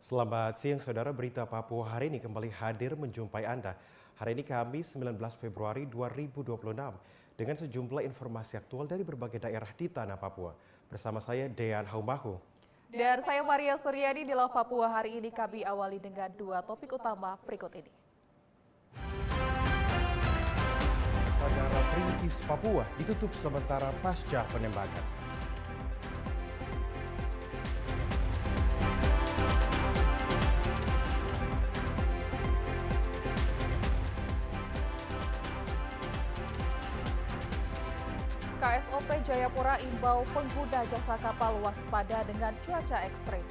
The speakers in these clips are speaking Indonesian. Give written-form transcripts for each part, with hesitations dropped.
Selamat siang saudara, berita Papua hari ini kembali hadir menjumpai Anda. Hari ini Kamis 19 Februari 2026 dengan sejumlah informasi aktual dari berbagai daerah di Tanah Papua. Bersama saya Dean Haumahu. Dan saya Maria Suryadi di Law Papua hari ini kami awali dengan dua topik utama berikut ini. Bandara Perintis Papua ditutup sementara pasca penembakan. KSOP Jayapura imbau pengguna jasa kapal waspada dengan cuaca ekstrim.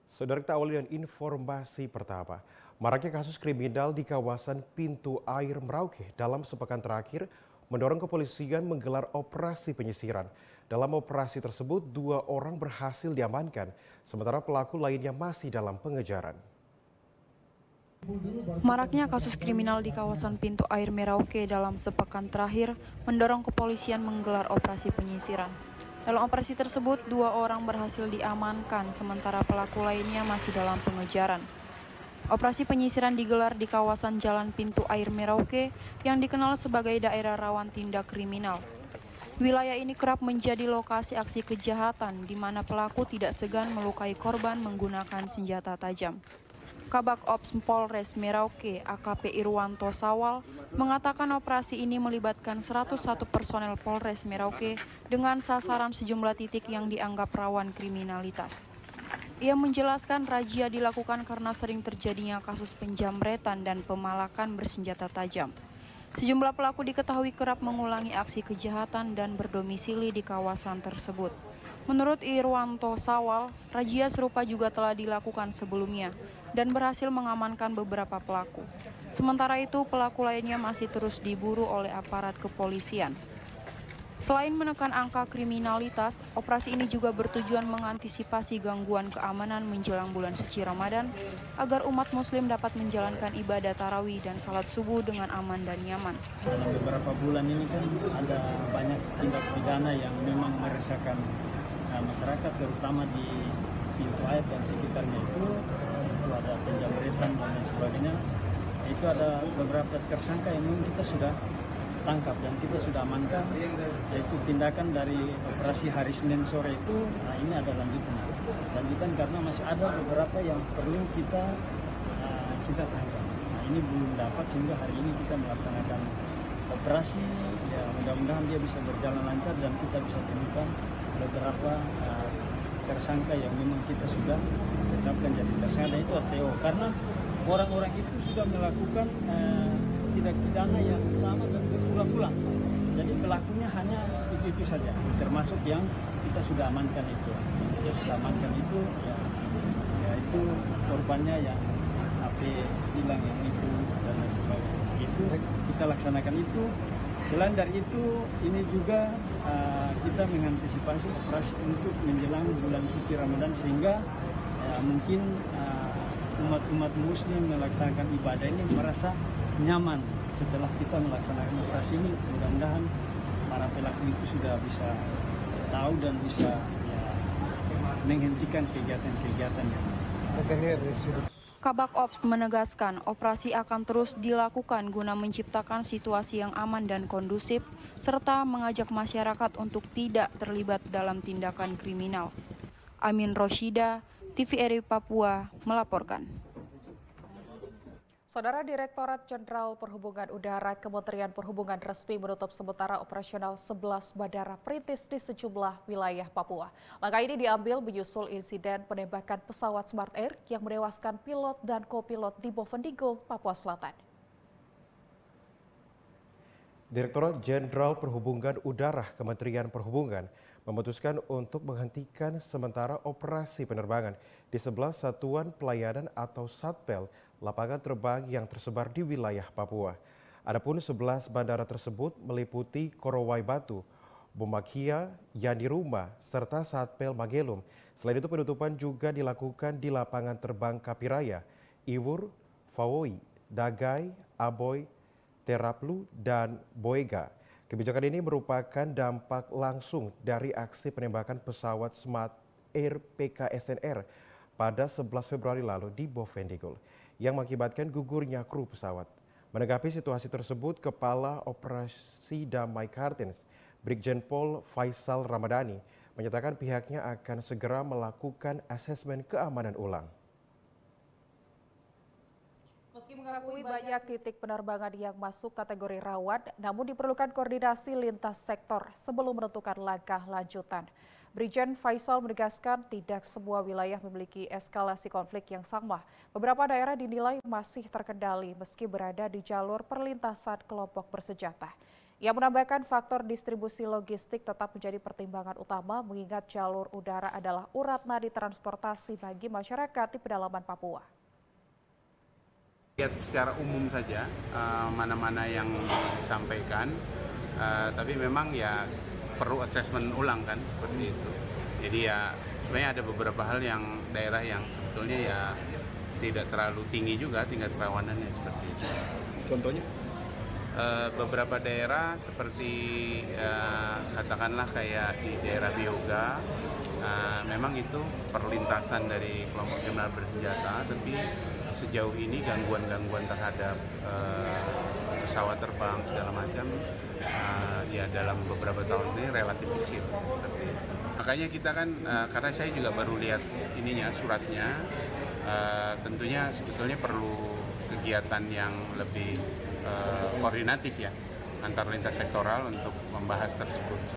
Saudara, kita awali dengan informasi pertama. Maraknya kasus kriminal di kawasan Pintu Air Merauke dalam sepekan terakhir mendorong kepolisian menggelar operasi penyisiran. Dalam operasi tersebut, 2 orang berhasil diamankan, sementara pelaku lainnya masih dalam pengejaran. Maraknya kasus kriminal di kawasan Pintu Air Merauke dalam sepekan terakhir mendorong kepolisian menggelar operasi penyisiran. Dalam operasi tersebut, 2 orang berhasil diamankan, sementara pelaku lainnya masih dalam pengejaran. Operasi penyisiran digelar di kawasan Jalan Pintu Air Merauke yang dikenal sebagai daerah rawan tindak kriminal. Wilayah ini kerap menjadi lokasi aksi kejahatan di mana pelaku tidak segan melukai korban menggunakan senjata tajam. Kabak Ops Polres Merauke AKP Irwanto Sawal mengatakan operasi ini melibatkan 101 personel Polres Merauke dengan sasaran sejumlah titik yang dianggap rawan kriminalitas. Ia menjelaskan razia dilakukan karena sering terjadinya kasus penjamretan dan pemalakan bersenjata tajam. Sejumlah pelaku diketahui kerap mengulangi aksi kejahatan dan berdomisili di kawasan tersebut. Menurut Irwanto Sawal, razia serupa juga telah dilakukan sebelumnya dan berhasil mengamankan beberapa pelaku. Sementara itu, pelaku lainnya masih terus diburu oleh aparat kepolisian. Selain menekan angka kriminalitas, operasi ini juga bertujuan mengantisipasi gangguan keamanan menjelang bulan suci Ramadan agar umat muslim dapat menjalankan ibadah tarawih dan salat subuh dengan aman dan nyaman. Dalam beberapa bulan ini kan ada banyak tindak pidana yang memang meresahkan masyarakat, terutama di Pintu Air dan sekitarnya itu ada penjamretan dan lain sebagainya. Itu ada beberapa tersangka yang memang kita sudah tangkap dan kita sudah amankan, yaitu tindakan dari operasi hari Senin sore itu. Nah, ini ada lanjutan karena masih ada beberapa yang perlu kita tangkap. Nah, ini belum dapat sehingga hari ini kita melaksanakan operasi. Ya, mudah-mudahan dia bisa berjalan lancar dan kita bisa temukan beberapa tersangka yang memang kita sudah tetapkan jadi tersangka, itu ATO, karena orang-orang itu sudah melakukan tindak pidana yang sama dan berulang-ulang. Jadi pelakunya hanya itu saja, termasuk yang kita sudah amankan itu. Kita sudah amankan itu, ya itu korbannya yang HP hilang yang itu dan lain sebagainya. Itu kita laksanakan itu. Selain dari itu, ini juga kita mengantisipasi operasi untuk menjelang bulan suci Ramadan sehingga mungkin umat muslim melaksanakan ibadah ini merasa nyaman setelah kita melaksanakan operasi ini. Mudah-mudahan para pelaku itu sudah bisa tahu dan bisa menghentikan kegiatan-kegiatan yang Kabak Ops menegaskan operasi akan terus dilakukan guna menciptakan situasi yang aman dan kondusif serta mengajak masyarakat untuk tidak terlibat dalam tindakan kriminal. Amin Roshida, TVRI Papua melaporkan. Saudara, Direktorat Jenderal Perhubungan Udara Kementerian Perhubungan resmi menutup sementara operasional 11 bandara perintis di sejumlah wilayah Papua. Langkah ini diambil menyusul insiden penembakan pesawat Smart Air yang menewaskan pilot dan kopilot di Bovendigul, Papua Selatan. Direktorat Jenderal Perhubungan Udara Kementerian Perhubungan memutuskan untuk menghentikan sementara operasi penerbangan di 11 satuan pelayanan atau satpel lapangan terbang yang tersebar di wilayah Papua. Adapun 11 bandara tersebut meliputi Korowai Batu, Bomakia, Yani Ruma, serta Satpel Magelum. Selain itu penutupan juga dilakukan di lapangan terbang Kapiraya, Iwur, Fawoi, Dagai, Aboy, Teraplu, dan Boega. Kebijakan ini merupakan dampak langsung dari aksi penembakan pesawat Smart Air PKSNR pada 11 Februari lalu di Bovendigul yang mengakibatkan gugurnya kru pesawat. Menanggapi situasi tersebut, Kepala Operasi Damai Kartens, Brigjen Pol Faisal Ramadhani, menyatakan pihaknya akan segera melakukan asesmen keamanan ulang. Meski mengakui banyak titik penerbangan yang masuk kategori rawan, namun diperlukan koordinasi lintas sektor sebelum menentukan langkah lanjutan. Brigjen Faisal menegaskan tidak semua wilayah memiliki eskalasi konflik yang sama. Beberapa daerah dinilai masih terkendali meski berada di jalur perlintasan kelompok bersenjata. Ia menambahkan faktor distribusi logistik tetap menjadi pertimbangan utama mengingat jalur udara adalah urat nadi transportasi bagi masyarakat di pedalaman Papua. Lihat secara umum saja mana-mana yang disampaikan, tapi memang ya perlu asesmen ulang kan seperti itu. Jadi ya sebenarnya ada beberapa hal yang daerah yang sebetulnya ya tidak terlalu tinggi juga tingkat kerawanannya seperti itu. Contohnya? Beberapa daerah seperti katakanlah kayak di daerah Bioga, memang itu perlintasan dari kelompok kriminal bersenjata, tapi sejauh ini gangguan-gangguan terhadap pesawat terbang segala macam ya dalam beberapa tahun ini relatif kecil seperti itu. Makanya kita kan karena saya juga baru lihat ininya suratnya, tentunya sebetulnya perlu kegiatan yang lebih koordinatif ya antar lintas sektoral untuk membahas tersebut.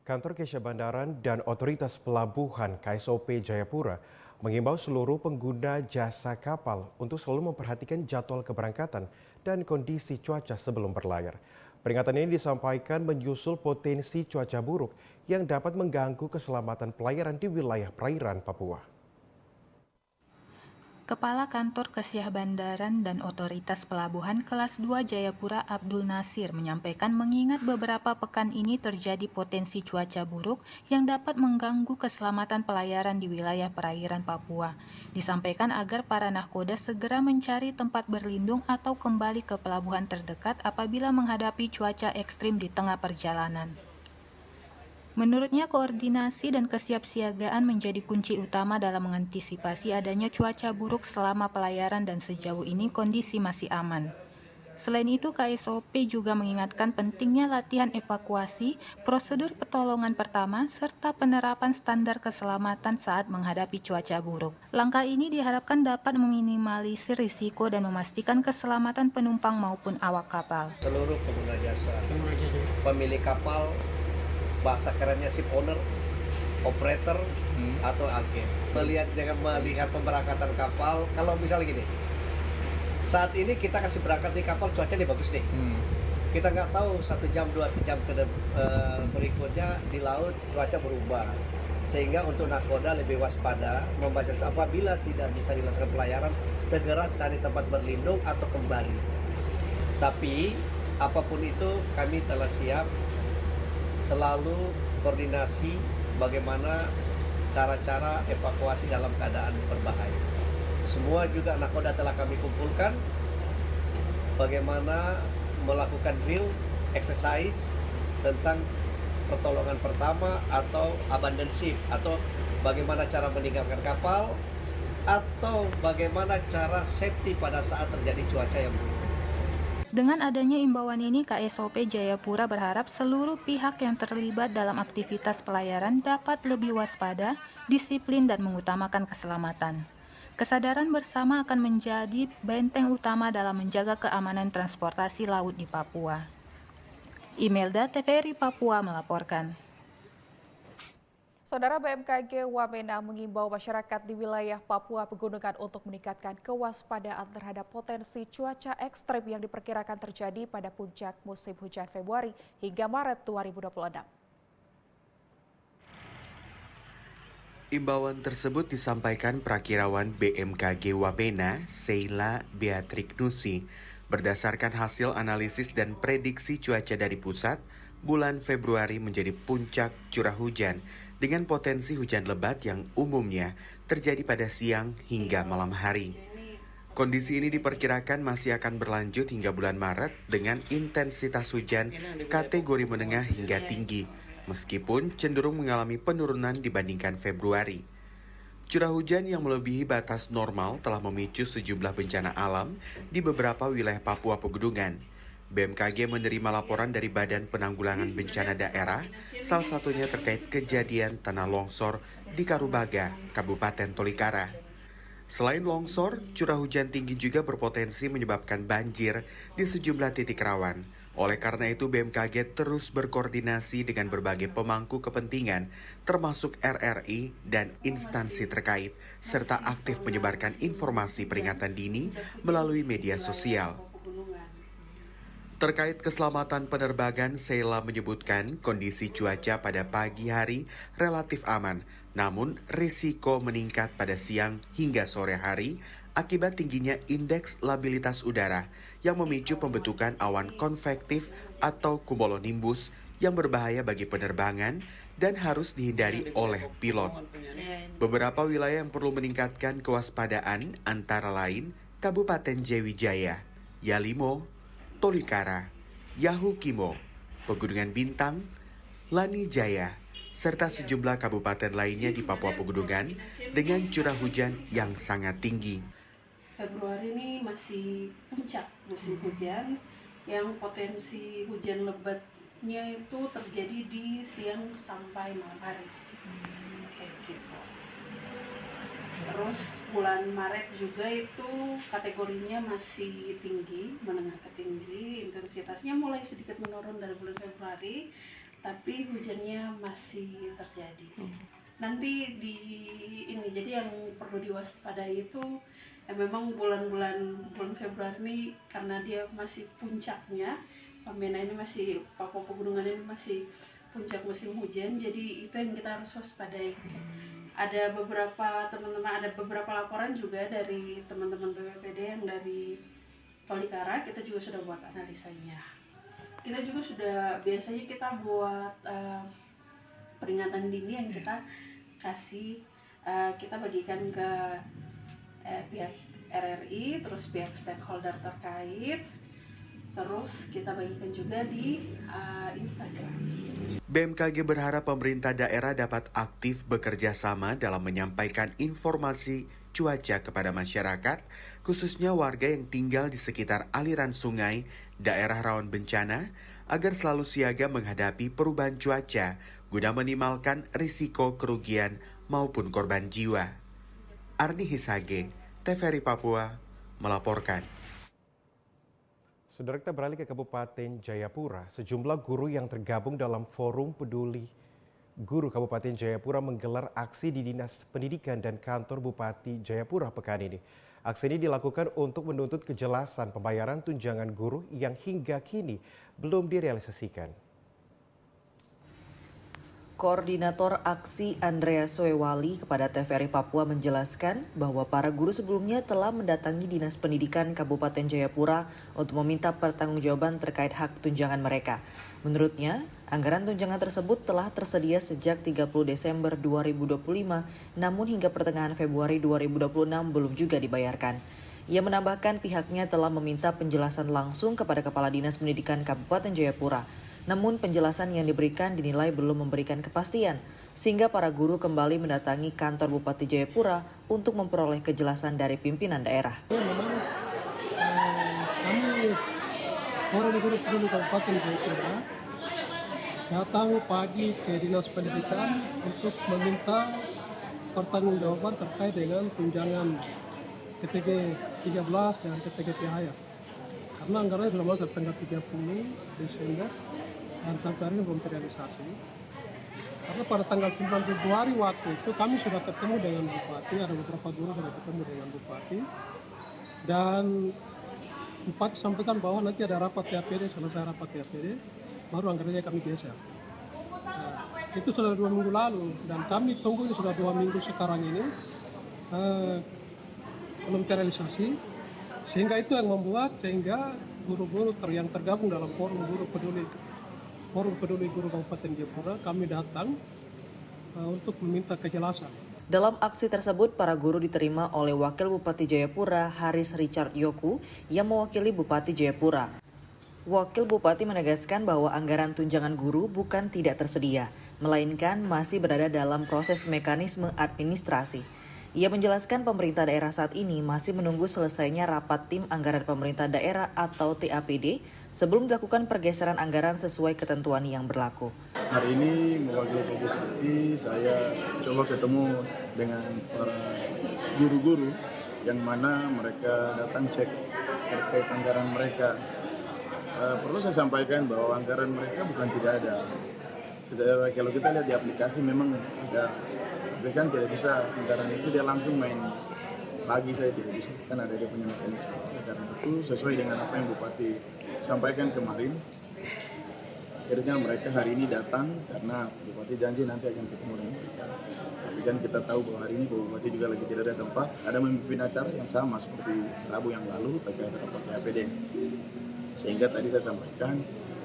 Kantor Kesha Bandaran dan Otoritas Pelabuhan KSOP Jayapura mengimbau seluruh pengguna jasa kapal untuk selalu memperhatikan jadwal keberangkatan dan kondisi cuaca sebelum berlayar. Peringatan ini disampaikan menyusul potensi cuaca buruk yang dapat mengganggu keselamatan pelayaran di wilayah perairan Papua. Kepala Kantor Kesyah Bandaran dan Otoritas Pelabuhan Kelas 2 Jayapura Abdul Nasir menyampaikan mengingat beberapa pekan ini terjadi potensi cuaca buruk yang dapat mengganggu keselamatan pelayaran di wilayah perairan Papua. Disampaikan agar para nahkoda segera mencari tempat berlindung atau kembali ke pelabuhan terdekat apabila menghadapi cuaca ekstrim di tengah perjalanan. Menurutnya, koordinasi dan kesiapsiagaan menjadi kunci utama dalam mengantisipasi adanya cuaca buruk selama pelayaran dan sejauh ini kondisi masih aman. Selain itu, KSOP juga mengingatkan pentingnya latihan evakuasi, prosedur pertolongan pertama, serta penerapan standar keselamatan saat menghadapi cuaca buruk. Langkah ini diharapkan dapat meminimalisir risiko dan memastikan keselamatan penumpang maupun awak kapal. Seluruh pengguna jasa, pemilik kapal, bahasa kerennya ship owner, operator, atau agen. Melihat pemberangkatan kapal, kalau misalnya gini, saat ini kita kasih berangkat di kapal, cuaca nih bagus nih. Kita nggak tahu 1 jam, 2 jam berikutnya di laut cuaca berubah. Sehingga untuk nahkoda lebih waspada, membaca apabila tidak bisa dilakukan pelayaran, segera cari tempat berlindung atau kembali. Tapi apapun itu kami telah siap selalu koordinasi bagaimana cara-cara evakuasi dalam keadaan berbahaya. Semua juga nahkoda telah kami kumpulkan bagaimana melakukan drill, exercise tentang pertolongan pertama atau abandon ship, atau bagaimana cara meninggalkan kapal, atau bagaimana cara safety pada saat terjadi cuaca yang buruk. Dengan adanya imbauan ini, KSOP Jayapura berharap seluruh pihak yang terlibat dalam aktivitas pelayaran dapat lebih waspada, disiplin, dan mengutamakan keselamatan. Kesadaran bersama akan menjadi benteng utama dalam menjaga keamanan transportasi laut di Papua. Imelda, TVRI Papua melaporkan. Saudara, BMKG Wamena mengimbau masyarakat di wilayah Papua Pegunungan untuk meningkatkan kewaspadaan terhadap potensi cuaca ekstrem yang diperkirakan terjadi pada puncak musim hujan Februari hingga Maret 2026. Imbauan tersebut disampaikan Prakirawan BMKG Wamena, Sheila Beatrix Nusi, berdasarkan hasil analisis dan prediksi cuaca dari pusat bulan Februari menjadi puncak curah hujan dengan potensi hujan lebat yang umumnya terjadi pada siang hingga malam hari. Kondisi ini diperkirakan masih akan berlanjut hingga bulan Maret dengan intensitas hujan kategori menengah hingga tinggi, meskipun cenderung mengalami penurunan dibandingkan Februari. Curah hujan yang melebihi batas normal telah memicu sejumlah bencana alam di beberapa wilayah Papua Pegunungan. BMKG menerima laporan dari Badan Penanggulangan Bencana Daerah, salah satunya terkait kejadian tanah longsor di Karubaga, Kabupaten Tolikara. Selain longsor, curah hujan tinggi juga berpotensi menyebabkan banjir di sejumlah titik rawan. Oleh karena itu, BMKG terus berkoordinasi dengan berbagai pemangku kepentingan, termasuk RRI dan instansi terkait, serta aktif menyebarkan informasi peringatan dini melalui media sosial. Terkait keselamatan penerbangan, Sheila menyebutkan kondisi cuaca pada pagi hari relatif aman, namun risiko meningkat pada siang hingga sore hari akibat tingginya indeks labilitas udara yang memicu pembentukan awan konvektif atau cumulonimbus yang berbahaya bagi penerbangan dan harus dihindari oleh pilot. Beberapa wilayah yang perlu meningkatkan kewaspadaan antara lain Kabupaten Jayawijaya, Yalimo, Tolikara, Yahukimo, Pegunungan Bintang, Lanijaya, serta sejumlah kabupaten lainnya di Papua Pegunungan dengan curah hujan yang sangat tinggi. Februari ini masih puncak musim hujan yang potensi hujan lebatnya itu terjadi di siang sampai malam hari. Kayak gitu. Terus bulan Maret juga itu kategorinya masih tinggi, menengah ke tinggi, intensitasnya mulai sedikit menurun dari bulan Februari, tapi hujannya masih terjadi. Nanti di jadi yang perlu diwaspadai itu memang bulan Februari ini karena dia masih puncaknya, Wamena ini masih, Papua Pegunungan ini masih puncak musim hujan, jadi itu yang kita harus waspadai. Ada beberapa laporan juga dari teman-teman BPPD yang dari Tolikara, kita juga sudah buat analisanya. Kita juga biasanya kita buat peringatan dini yang kita kasih, kita bagikan ke pihak RRI, terus pihak stakeholder terkait, terus kita bagikan juga di Instagram. BMKG berharap pemerintah daerah dapat aktif bekerja sama dalam menyampaikan informasi cuaca kepada masyarakat, khususnya warga yang tinggal di sekitar aliran sungai, daerah rawan bencana, agar selalu siaga menghadapi perubahan cuaca guna minimalkan risiko kerugian maupun korban jiwa. Ardi Hisage, TVRI Papua, melaporkan. Saudara, kita beralih ke Kabupaten Jayapura. Sejumlah guru yang tergabung dalam Forum Peduli Guru Kabupaten Jayapura menggelar aksi di Dinas Pendidikan dan Kantor Bupati Jayapura pekan ini. Aksi ini dilakukan untuk menuntut kejelasan pembayaran tunjangan guru yang hingga kini belum direalisasikan. Koordinator aksi Andrea Soewali kepada TVRI Papua menjelaskan bahwa para guru sebelumnya telah mendatangi Dinas Pendidikan Kabupaten Jayapura untuk meminta pertanggungjawaban terkait hak tunjangan mereka. Menurutnya, anggaran tunjangan tersebut telah tersedia sejak 30 Desember 2025, namun hingga pertengahan Februari 2026 belum juga dibayarkan. Ia menambahkan pihaknya telah meminta penjelasan langsung kepada Kepala Dinas Pendidikan Kabupaten Jayapura. Namun penjelasan yang diberikan dinilai belum memberikan kepastian, sehingga para guru kembali mendatangi kantor Bupati Jayapura untuk memperoleh kejelasan dari pimpinan daerah. Memang kami Forum Guru Peduli Kabupaten Jayapura datang pagi ke Dinas Pendidikan untuk meminta pertanggungjawaban terkait dengan tunjangan TPG 13 dan TPG THR. Karena anggarannya sudah masuk tanggal 30 Desember dan sampai hari ini belum terrealisasi. Karena pada tanggal 9 Februari waktu itu kami sudah ketemu dengan Bupati, ada beberapa guru sudah ketemu dengan Bupati. Dan Bupati sampaikan bahwa nanti ada rapat TAPD, selesai rapat TAPD, baru anggarannya kami geser. Nah, itu sudah 2 minggu lalu dan kami tunggu ini sudah 2 minggu sekarang ini belum terrealisasi. Sehingga itu yang membuat guru-guru yang tergabung dalam Forum Guru Peduli Forum Peduli Guru Kabupaten Jayapura, kami datang untuk meminta kejelasan. Dalam aksi tersebut, para guru diterima oleh Wakil Bupati Jayapura, Haris Richard Yoku, yang mewakili Bupati Jayapura. Wakil Bupati menegaskan bahwa anggaran tunjangan guru bukan tidak tersedia, melainkan masih berada dalam proses mekanisme administrasi. Ia menjelaskan pemerintah daerah saat ini masih menunggu selesainya rapat tim anggaran pemerintah daerah atau TAPD sebelum dilakukan pergeseran anggaran sesuai ketentuan yang berlaku. Hari ini mewakili Pak Bupati, saya coba ketemu dengan para guru-guru yang mana mereka datang cek terkait anggaran mereka. Perlu saya sampaikan bahwa anggaran mereka bukan tidak ada. Kalau kita lihat di aplikasi memang ada, tapi kan tidak bisa anggaran itu dia langsung main bagi, saya tidak bisa, kan ada dia punya mekanisme. Karena itu sesuai dengan apa yang Bupati sampaikan kemarin, akhirnya mereka hari ini datang karena Bupati janji nanti akan ketemu dengan mereka. Tapi kan kita tahu bahwa hari ini Bupati juga lagi tidak ada tempat, ada memimpin acara yang sama seperti Rabu yang lalu terkait rapat TAPD. Sehingga tadi saya sampaikan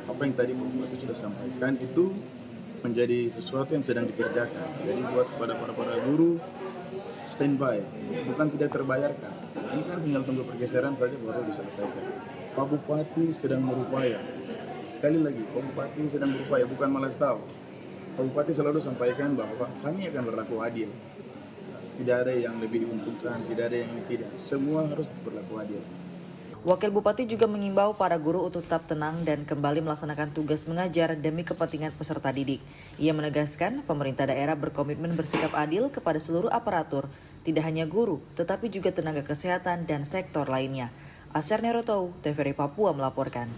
apa yang tadi Bupati sudah sampaikan itu menjadi sesuatu yang sedang dikerjakan. Jadi buat kepada para guru standby, bukan tidak terbayarkan. Ini kan tinggal tunggu pergeseran saja baru diselesaikan. Pak Bupati sedang berupaya. Sekali lagi, Pak Bupati sedang berupaya, bukan malas tahu. Pak Bupati selalu sampaikan bahwa kami akan berlaku adil. Tidak ada yang lebih diuntungkan, tidak ada yang tidak. Semua harus berlaku adil. Wakil Bupati juga mengimbau para guru untuk tetap tenang dan kembali melaksanakan tugas mengajar demi kepentingan peserta didik. Ia menegaskan pemerintah daerah berkomitmen bersikap adil kepada seluruh aparatur, tidak hanya guru, tetapi juga tenaga kesehatan dan sektor lainnya. Asher Nerotou, TVRI Papua melaporkan.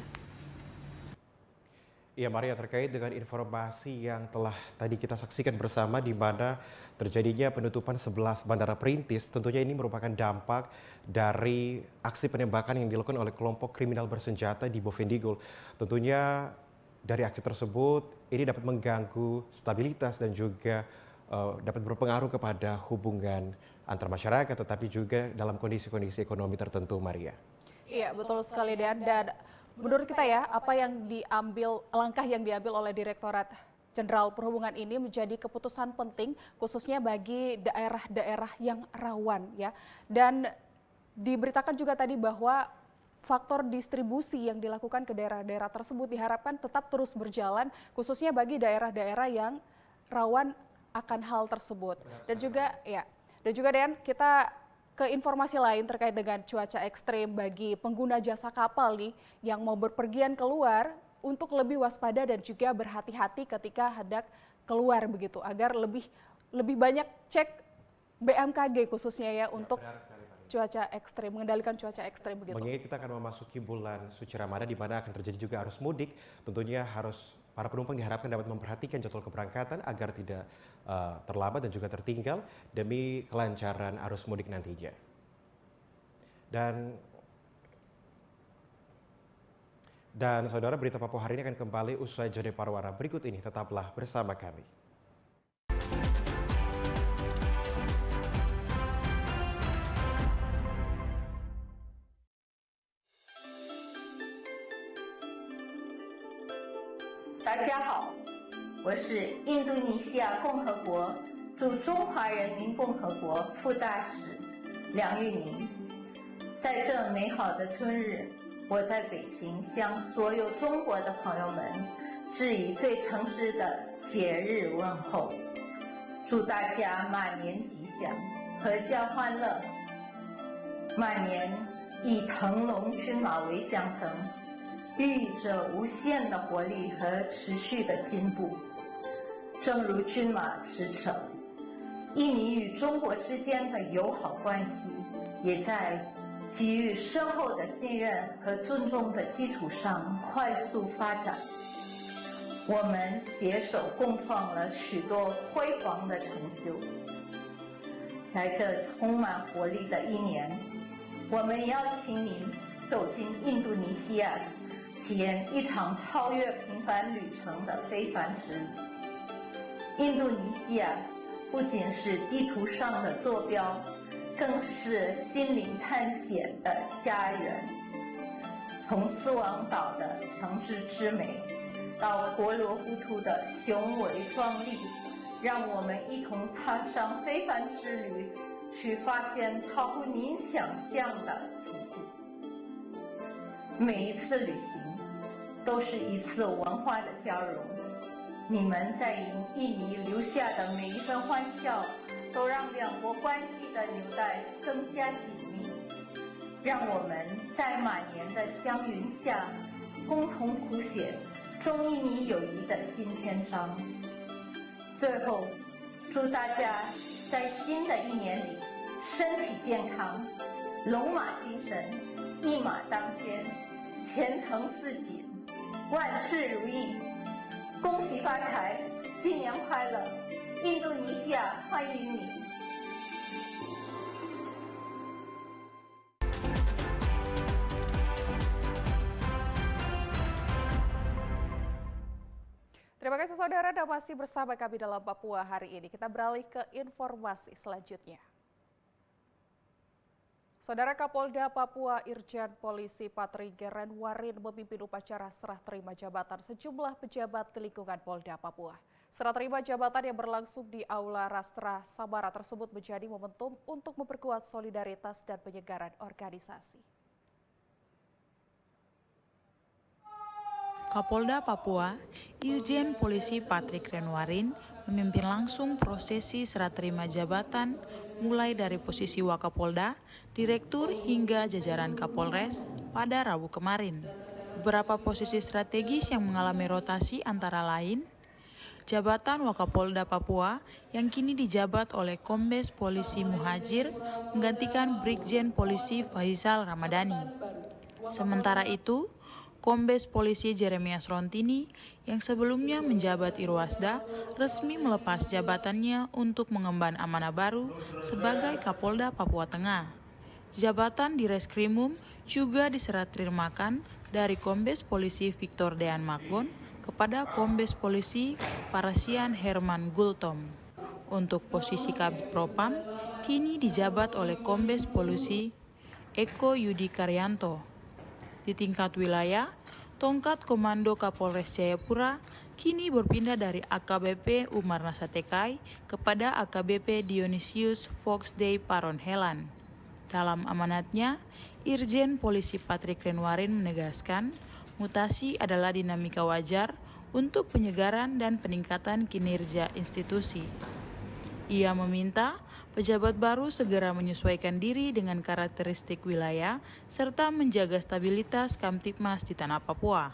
Ya, Maria, terkait dengan informasi yang telah tadi kita saksikan bersama di mana terjadinya penutupan 11 bandara perintis, tentunya ini merupakan dampak dari aksi penembakan yang dilakukan oleh kelompok kriminal bersenjata di Bovendigul. Tentunya dari aksi tersebut ini dapat mengganggu stabilitas dan juga dapat berpengaruh kepada hubungan antar masyarakat, tetapi juga dalam kondisi-kondisi ekonomi tertentu, Maria. Iya, betul sekali, Dan menurut kita ya, langkah yang diambil oleh Direktorat Jenderal Perhubungan ini menjadi keputusan penting khususnya bagi daerah-daerah yang rawan ya. Dan diberitakan juga tadi bahwa faktor distribusi yang dilakukan ke daerah-daerah tersebut diharapkan tetap terus berjalan khususnya bagi daerah-daerah yang rawan akan hal tersebut. Dan juga Dan kita ke informasi lain terkait dengan cuaca ekstrim bagi pengguna jasa kapal nih yang mau berpergian keluar untuk lebih waspada dan juga berhati-hati ketika hendak keluar begitu agar lebih banyak cek BMKG khususnya ya untuk cuaca ekstrim, mengendalikan cuaca ekstrim begitu. Mengingat kita akan memasuki bulan suci Ramadan di mana akan terjadi juga arus mudik, tentunya para penumpang diharapkan dapat memperhatikan jadwal keberangkatan agar tidak terlambat dan juga tertinggal demi kelancaran arus mudik nantinya. Dan saudara, berita Papua hari ini akan kembali usai jeda pariwara berikut ini. Tetaplah bersama kami. Dajiahao, 我是印度尼西亚共和国驻中华人民共和国副大使梁玉宁。在这美好的春日，我在北京向所有中国的朋友们致以最诚挚的节日问候，祝大家马年吉祥，阖家欢乐，马年以腾龙骏马为象征，寓意着无限的活力和持续的进步。正如骏马驰骋，印尼与中国之间的友好关系也在给予深厚的信任和尊重的基础上快速发展。我们携手共创了许多辉煌的成就。在这充满活力的一年，我们邀请您走进印度尼西亚，体验一场超越平凡旅程的非凡之旅。印度尼西亚不仅是地图上的坐标，更是心灵探险的家园。从斯王岛的诚挚之美，到国罗浮屠的雄伟壮丽，让我们一同踏上非凡之旅，去发现超乎您想象的奇迹。每一次旅行都是一次文化的交融，你们在印尼留下的每一分欢笑，都让两国关系的纽带更加紧密，让我们在马年的祥云下共同谱写中印尼友谊的新篇章。最后，祝大家在新的一年里身体健康，龙马精神，一马当先，前程似锦，万事如意，恭喜发财，新年快乐！印度尼西亚欢迎你。Terima kasih saudara, Anda masih bersama kami dalam Papua hari ini. Kita beralih ke informasi selanjutnya. Saudara Kapolda Papua Irjen Polisi Patri Gerenwarin memimpin upacara serah terima jabatan sejumlah pejabat di lingkungan Polda Papua. Serah terima jabatan yang berlangsung di Aula Rastra Sabara tersebut menjadi momentum untuk memperkuat solidaritas dan penyegaran organisasi. Kapolda Papua, Irjen Polisi Patri Gerenwarin memimpin langsung prosesi serah terima jabatan mulai dari posisi Wakapolda, Direktur hingga jajaran Kapolres pada Rabu kemarin. Beberapa posisi strategis yang mengalami rotasi antara lain jabatan Wakapolda Papua yang kini dijabat oleh Kombes Polisi Muhajir menggantikan Brigjen Polisi Faisal Ramadhani. Sementara itu, Kombes Polisi Jeremias Rontini yang sebelumnya menjabat Irwasda resmi melepas jabatannya untuk mengemban amanah baru sebagai Kapolda Papua Tengah. Jabatan di Reskrimum juga diserah terimakan dari Kombes Polisi Victor Dean Makbon kepada Kombes Polisi Parasian Herman Gultom. Untuk posisi Kabid Propam kini dijabat oleh Kombes Polisi Eko Yudi Karyanto. Di tingkat wilayah, tongkat Komando Kapolres Jayapura kini berpindah dari AKBP Umar Nasatekai kepada AKBP Dionysius Foxday Paronhelan. Dalam amanatnya, Irjen Polisi Patri Gerenwarin menegaskan mutasi adalah dinamika wajar untuk penyegaran dan peningkatan kinerja institusi. Ia meminta pejabat baru segera menyesuaikan diri dengan karakteristik wilayah serta menjaga stabilitas Kamtipmas di tanah Papua.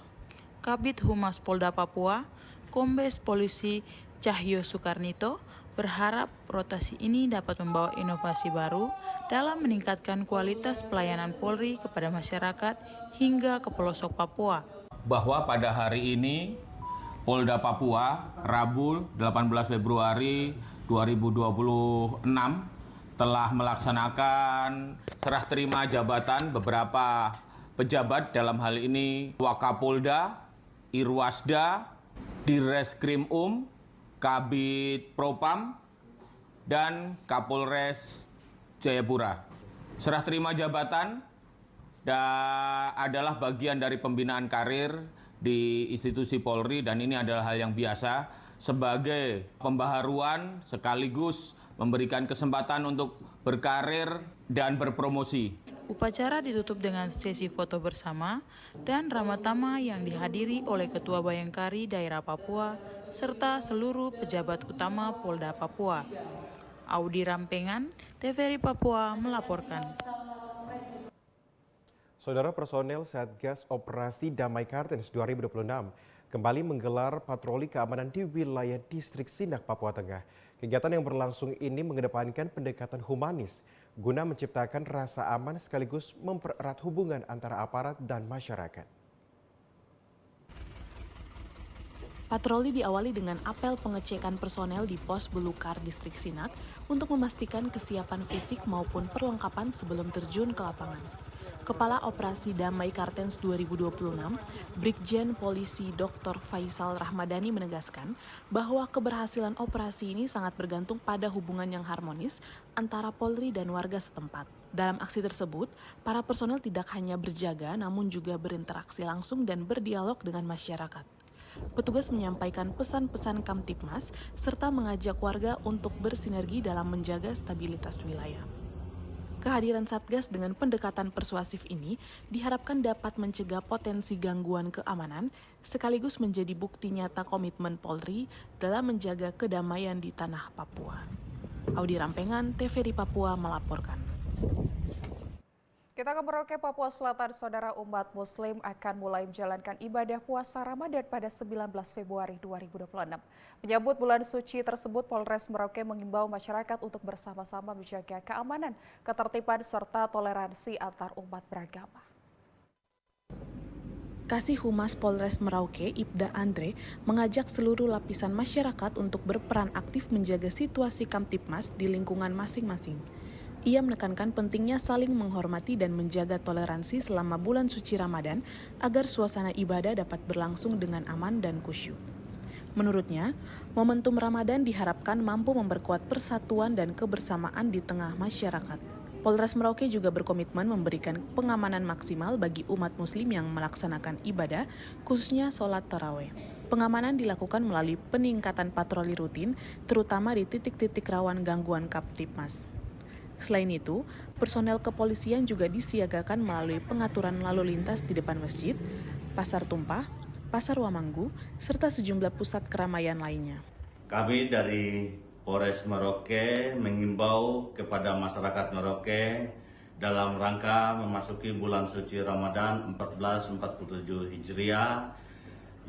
Kabid Humas Polda Papua, Kombes Polisi Cahyo Soekarnito, berharap rotasi ini dapat membawa inovasi baru dalam meningkatkan kualitas pelayanan Polri kepada masyarakat hingga ke pelosok Papua. Bahwa pada hari ini Polda Papua, Rabu 18 Februari 2026 telah melaksanakan serah terima jabatan beberapa pejabat, dalam hal ini Wakapolda, Irwasda, Direskrimum, Kabid Propam, dan Kapolres Jayapura. Serah terima jabatan adalah bagian dari pembinaan karir di institusi Polri dan ini adalah hal yang biasa sebagai pembaharuan sekaligus memberikan kesempatan untuk berkarir dan berpromosi. Upacara ditutup dengan sesi foto bersama dan ramatama yang dihadiri oleh Ketua Bayangkari Daerah Papua serta seluruh pejabat utama Polda Papua. Audi Rampengan, TVRI Papua melaporkan. Saudara, personel Satgas Operasi Damai Kartens 2026 kembali menggelar patroli keamanan di wilayah distrik Sinak, Papua Tengah. Kegiatan yang berlangsung ini mengedepankan pendekatan humanis guna menciptakan rasa aman sekaligus mempererat hubungan antara aparat dan masyarakat. Patroli diawali dengan apel pengecekan personel di pos Belukar Distrik Sinak untuk memastikan kesiapan fisik maupun perlengkapan sebelum terjun ke lapangan. Kepala Operasi Damai Kartens 2026, Brigjen Polisi Dr. Faisal Ramadhani menegaskan bahwa keberhasilan operasi ini sangat bergantung pada hubungan yang harmonis antara Polri dan warga setempat. Dalam aksi tersebut, para personel tidak hanya berjaga namun juga berinteraksi langsung dan berdialog dengan masyarakat. petugas menyampaikan pesan-pesan Kamtibmas serta mengajak warga untuk bersinergi dalam menjaga stabilitas wilayah. Kehadiran Satgas dengan pendekatan persuasif ini diharapkan dapat mencegah potensi gangguan keamanan sekaligus menjadi bukti nyata komitmen Polri dalam menjaga kedamaian di tanah Papua. Audi Rampengan, TVRI Papua melaporkan. Kita ke Merauke, Papua Selatan. Saudara, umat Muslim akan mulai menjalankan ibadah puasa Ramadan pada 19 Februari 2026. Menyambut bulan suci tersebut, Polres Merauke mengimbau masyarakat untuk bersama-sama menjaga keamanan, ketertiban, serta toleransi antar umat beragama. Kasih Humas Polres Merauke, Ibda Andre, mengajak seluruh lapisan masyarakat untuk berperan aktif menjaga situasi Kamtibmas di lingkungan masing-masing. Ia menekankan pentingnya saling menghormati dan menjaga toleransi selama bulan suci Ramadan agar suasana ibadah dapat berlangsung dengan aman dan khusyuk. Menurutnya, momentum Ramadan diharapkan mampu memperkuat persatuan dan kebersamaan di tengah masyarakat. Polres Merauke juga berkomitmen memberikan pengamanan maksimal bagi umat muslim yang melaksanakan ibadah, khususnya sholat tarawih. Pengamanan dilakukan melalui peningkatan patroli rutin, terutama di titik-titik rawan gangguan Kamtibmas. Selain itu, personel kepolisian juga disiagakan melalui pengaturan lalu lintas di depan masjid, Pasar Tumpah, Pasar Wamanggu, serta sejumlah pusat keramaian lainnya. Kami dari Polres Merauke menghimbau kepada masyarakat Merauke dalam rangka memasuki bulan suci Ramadan 1447 Hijriah.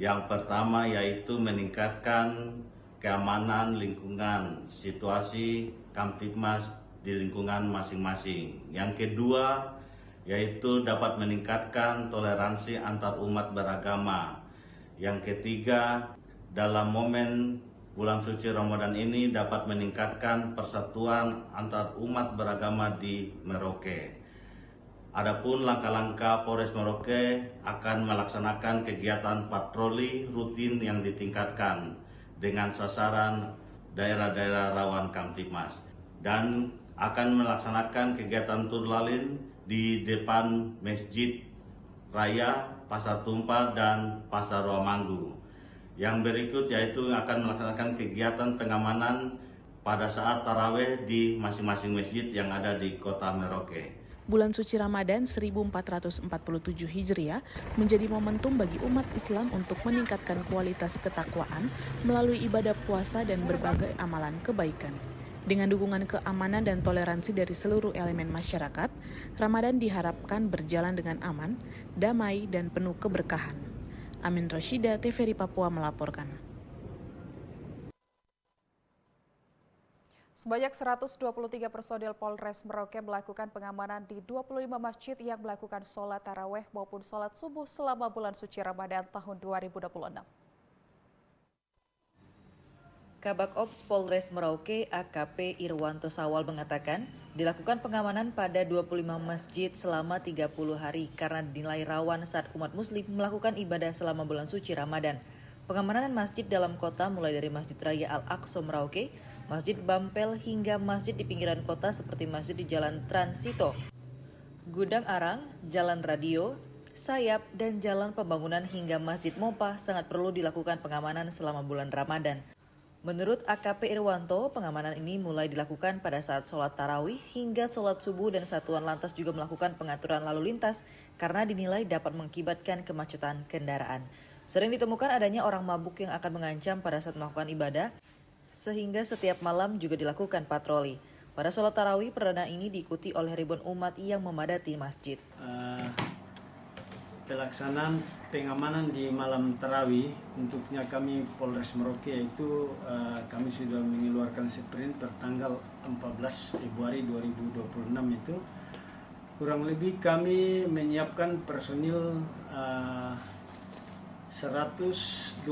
Yang pertama yaitu meningkatkan keamanan lingkungan, situasi Kamtibmas di lingkungan masing-masing. Yang kedua yaitu dapat meningkatkan toleransi antar umat beragama. Yang ketiga, dalam momen bulan suci Ramadan ini dapat meningkatkan persatuan antar umat beragama di Merauke. Adapun langkah-langkah Polres Merauke akan melaksanakan kegiatan patroli rutin yang ditingkatkan dengan sasaran daerah-daerah rawan Kamtibmas dan akan melaksanakan kegiatan turlalin di depan Masjid Raya, Pasar Tumpah, dan Pasar Wamanggu. Yang berikut yaitu akan melaksanakan kegiatan pengamanan pada saat tarawih di masing-masing masjid yang ada di Kota Merauke. Bulan suci Ramadan 1447 Hijriah menjadi momentum bagi umat Islam untuk meningkatkan kualitas ketakwaan melalui ibadah puasa dan berbagai amalan kebaikan. Dengan dukungan keamanan dan toleransi dari seluruh elemen masyarakat, Ramadan diharapkan berjalan dengan aman, damai, dan penuh keberkahan. Amin Roshida, TVRI Papua melaporkan. Sebanyak 123 personil Polres Merauke melakukan pengamanan di 25 masjid yang melakukan sholat tarawih maupun sholat subuh selama bulan suci Ramadan tahun 2026. Kabak Ops Polres Merauke AKP Irwanto Sawal mengatakan dilakukan pengamanan pada 25 masjid selama 30 hari karena dinilai rawan saat umat muslim melakukan ibadah selama bulan suci Ramadan. Pengamanan masjid dalam kota mulai dari Masjid Raya Al-Aqsa Merauke, Masjid Bampel hingga masjid di pinggiran kota seperti masjid di Jalan Transito, Gudang Arang, Jalan Radio, Sayap, dan Jalan Pembangunan hingga Masjid Mopa sangat perlu dilakukan pengamanan selama bulan Ramadan. Menurut AKP Irwanto, pengamanan ini mulai dilakukan pada saat sholat tarawih hingga sholat subuh dan Satuan Lantas juga melakukan pengaturan lalu lintas karena dinilai dapat mengakibatkan kemacetan kendaraan. Sering ditemukan adanya orang mabuk yang akan mengancam pada saat melakukan ibadah, sehingga setiap malam juga dilakukan patroli. Pada sholat tarawih perdana ini diikuti oleh ribuan umat yang memadati masjid. Pelaksanaan pengamanan di malam tarawih untuknya kami Polres Merauke itu kami sudah mengeluarkan sprint per tanggal 14 Februari 2026 itu kurang lebih kami menyiapkan personil 123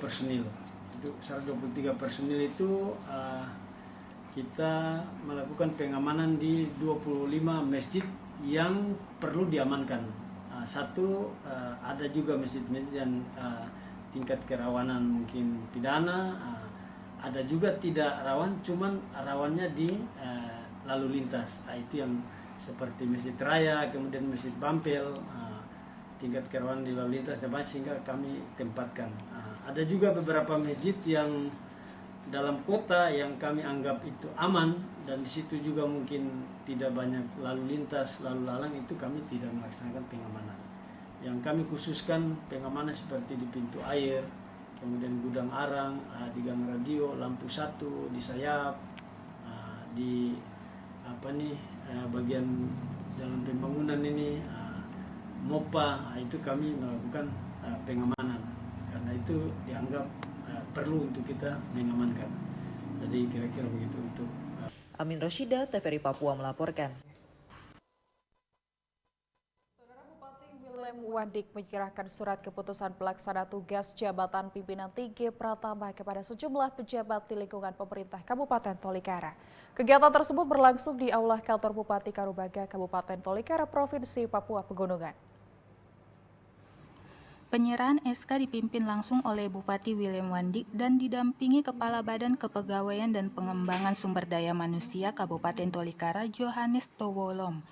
personil. Itu 123 personil itu kita melakukan pengamanan di 25 masjid yang perlu diamankan. Satu, ada juga masjid-masjid yang tingkat kerawanan mungkin pidana, ada juga tidak rawan, cuman rawannya di lalu lintas. Itu yang seperti Masjid Raya, kemudian Masjid Bampel, tingkat kerawanan di lalu lintas, sehingga kami tempatkan. Ada juga beberapa masjid yang dalam kota yang kami anggap itu aman dan di situ juga mungkin tidak banyak lalu lintas, lalu lalang, itu kami tidak melaksanakan pengamanan. Yang kami khususkan pengamanan seperti di pintu air, kemudian gudang arang, di gang radio, lampu satu, di sayap, di bagian jalan pembangunan ini, MOPA, itu kami melakukan pengamanan karena itu dianggap perlu untuk kita mengamankan. Jadi kira-kira begitu untuk Amin Roshida, TVRI Papua melaporkan. Bupati Willem Wandik menyerahkan surat keputusan pelaksana tugas jabatan pimpinan tinggi Pratama kepada sejumlah pejabat di lingkungan pemerintah Kabupaten Tolikara. Kegiatan tersebut berlangsung di Aula Kantor Bupati Karubaga, Kabupaten Tolikara, Provinsi Papua Pegunungan. Penyerahan SK dipimpin langsung oleh Bupati Willem Wandik dan didampingi Kepala Badan Kepegawaian dan Pengembangan Sumber Daya Manusia Kabupaten Tolikara, Johannes Towolom.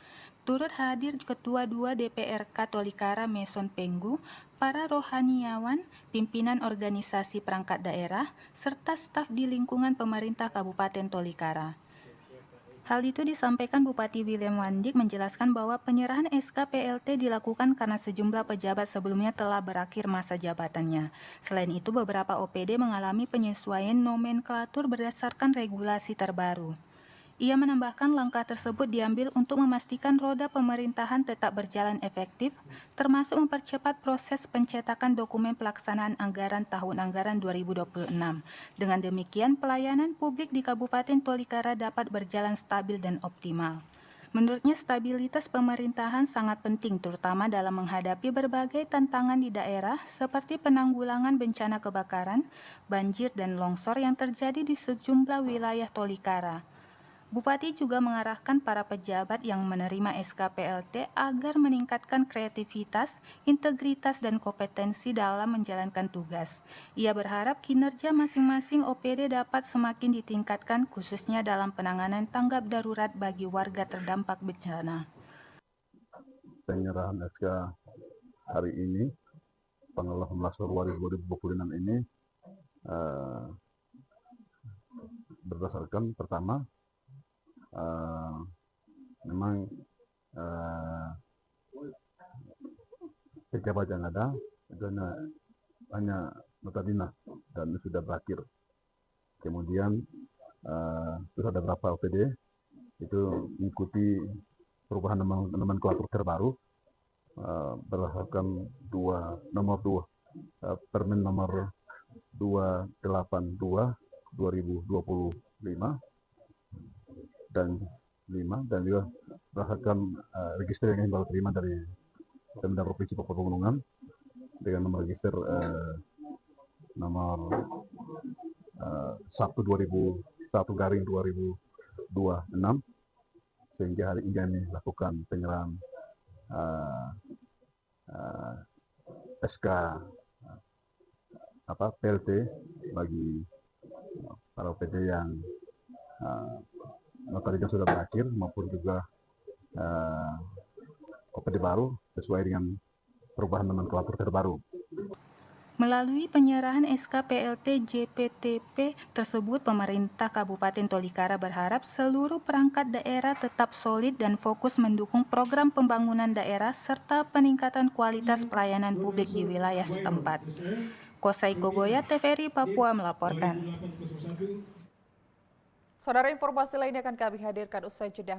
Turut hadir Ketua 2 DPRK Tolikara Meson Penggu, para rohaniawan, pimpinan organisasi perangkat daerah, serta staf di lingkungan pemerintah Kabupaten Tolikara. Hal itu disampaikan Bupati Willem Wandik menjelaskan bahwa penyerahan SK PLT dilakukan karena sejumlah pejabat sebelumnya telah berakhir masa jabatannya. Selain itu, beberapa OPD mengalami penyesuaian nomenklatur berdasarkan regulasi terbaru. Ia menambahkan langkah tersebut diambil untuk memastikan roda pemerintahan tetap berjalan efektif, termasuk mempercepat proses pencetakan dokumen pelaksanaan anggaran tahun anggaran 2026. Dengan demikian, pelayanan publik di Kabupaten Tolikara dapat berjalan stabil dan optimal. Menurutnya, stabilitas pemerintahan sangat penting, terutama dalam menghadapi berbagai tantangan di daerah seperti penanggulangan bencana kebakaran, banjir, dan longsor yang terjadi di sejumlah wilayah Tolikara. Bupati juga mengarahkan para pejabat yang menerima SK PLT agar meningkatkan kreativitas, integritas, dan kompetensi dalam menjalankan tugas. Ia berharap kinerja masing-masing OPD dapat semakin ditingkatkan khususnya dalam penanganan tanggap darurat bagi warga terdampak bencana. Penyerahan SK hari ini, tanggal 18 Februari 2026 ini, berdasarkan pertama, memang pejabat yang ada itu hanya nota dinas dan sudah berakhir. Kemudian terus ada beberapa OPD itu mengikuti perubahan nomenklatur terbaru berdasarkan nomor 2 Permen nomor 282 2025 dan juga berdasarkan register yang baru terima dari Pemda Provinsi Papua Pegunungan dengan nomor register nomor 1/2026 sehingga hari ini kami lakukan penyerahan SK PLT bagi para OPD yang notarinya sudah berakhir maupun juga OPD baru sesuai dengan perubahan nomenklatur terbaru. Melalui penyerahan SK PLT JPTP tersebut, pemerintah Kabupaten Tolikara berharap seluruh perangkat daerah tetap solid dan fokus mendukung program pembangunan daerah serta peningkatan kualitas pelayanan publik di wilayah setempat. Kosai Kogoya, TVRI Papua melaporkan. Saudara, informasi lainnya akan kami hadirkan usai jeda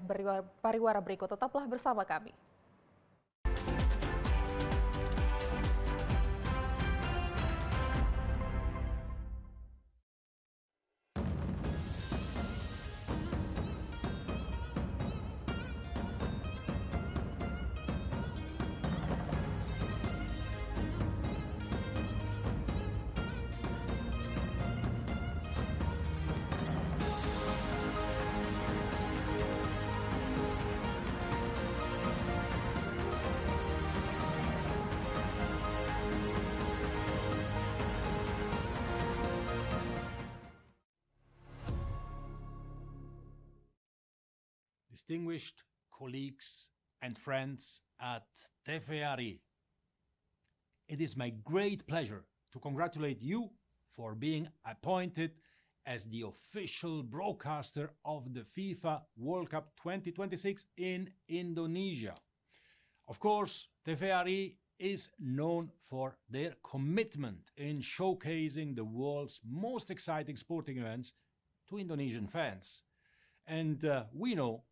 pariwara berikut. Tetaplah bersama kami. Distinguished colleagues and friends at TVRI, it is my great pleasure to congratulate you for being appointed as the official broadcaster of the FIFA World Cup 2026 in Indonesia. Of course, TVRI is known for their commitment in showcasing the world's most exciting sporting events to Indonesian fans. And we know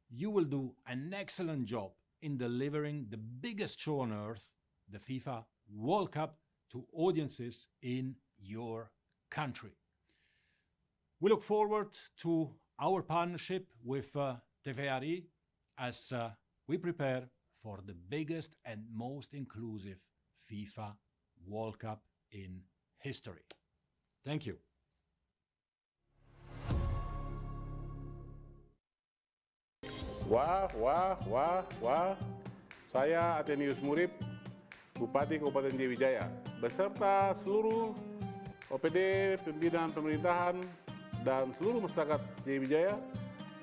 you will do an excellent job in delivering the biggest show on earth, the FIFA World Cup, to audiences in your country. We look forward to our partnership with TVRI as we prepare for the biggest and most inclusive FIFA World Cup in history. Thank you. Wah. Saya Athenius Murib, Bupati Kabupaten Jayawijaya, beserta seluruh OPD, pimpinan pemerintahan, dan seluruh masyarakat Jayawijaya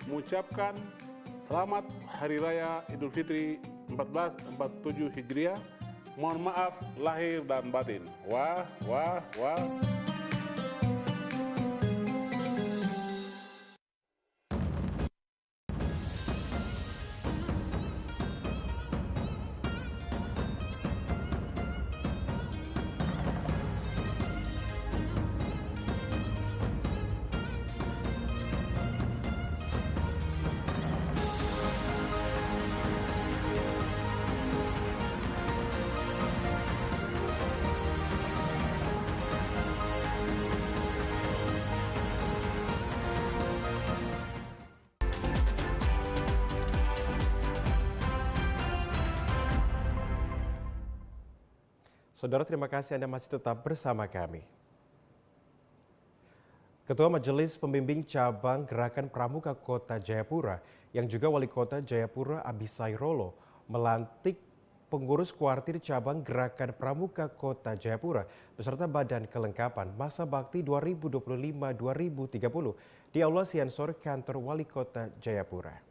mengucapkan selamat Hari Raya Idul Fitri 1447 Hijriah. Mohon maaf lahir dan batin. Wah. Saudara, terima kasih Anda masih tetap bersama kami. Ketua Majelis Pembimbing Cabang Gerakan Pramuka Kota Jayapura yang juga Wali Kota Jayapura Abisai Rolo melantik pengurus kuartir cabang Gerakan Pramuka Kota Jayapura beserta badan kelengkapan masa bakti 2025-2030 di Aula Siansor Kantor Wali Kota Jayapura.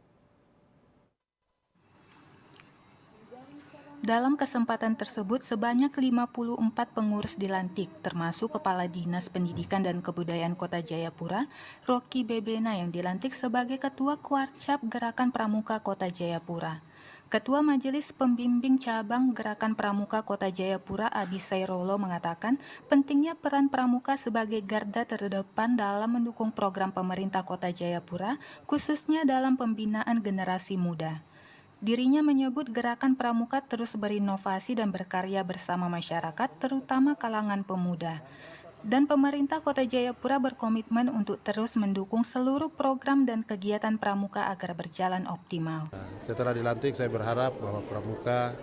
Dalam kesempatan tersebut, sebanyak 54 pengurus dilantik, termasuk Kepala Dinas Pendidikan dan Kebudayaan Kota Jayapura, Rocky Bebena yang dilantik sebagai Ketua Kuarcap Gerakan Pramuka Kota Jayapura. Ketua Majelis Pembimbing Cabang Gerakan Pramuka Kota Jayapura, Abisai Rolo, mengatakan pentingnya peran pramuka sebagai garda terdepan dalam mendukung program pemerintah Kota Jayapura, khususnya dalam pembinaan generasi muda. Dirinya menyebut gerakan pramuka terus berinovasi dan berkarya bersama masyarakat, terutama kalangan pemuda. Dan pemerintah Kota Jayapura berkomitmen untuk terus mendukung seluruh program dan kegiatan pramuka agar berjalan optimal. Setelah dilantik, saya berharap bahwa pramuka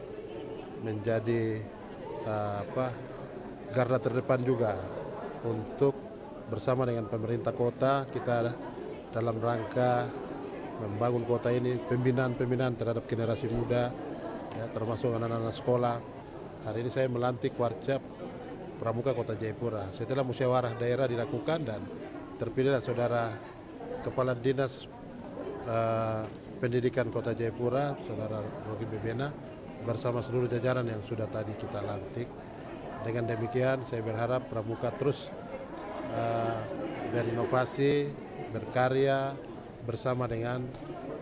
menjadi garda terdepan juga untuk bersama dengan pemerintah kota kita dalam rangka membangun kota ini, pembinaan terhadap generasi muda, ya, termasuk anak-anak sekolah. Hari ini saya melantik Kuarcap Pramuka Kota Jayapura. Setelah musyawarah daerah dilakukan dan terpilihlah Saudara Kepala Dinas Pendidikan Kota Jayapura, Saudara Rocky Bebena, bersama seluruh jajaran yang sudah tadi kita lantik. Dengan demikian saya berharap pramuka terus berinovasi, berkarya, bersama dengan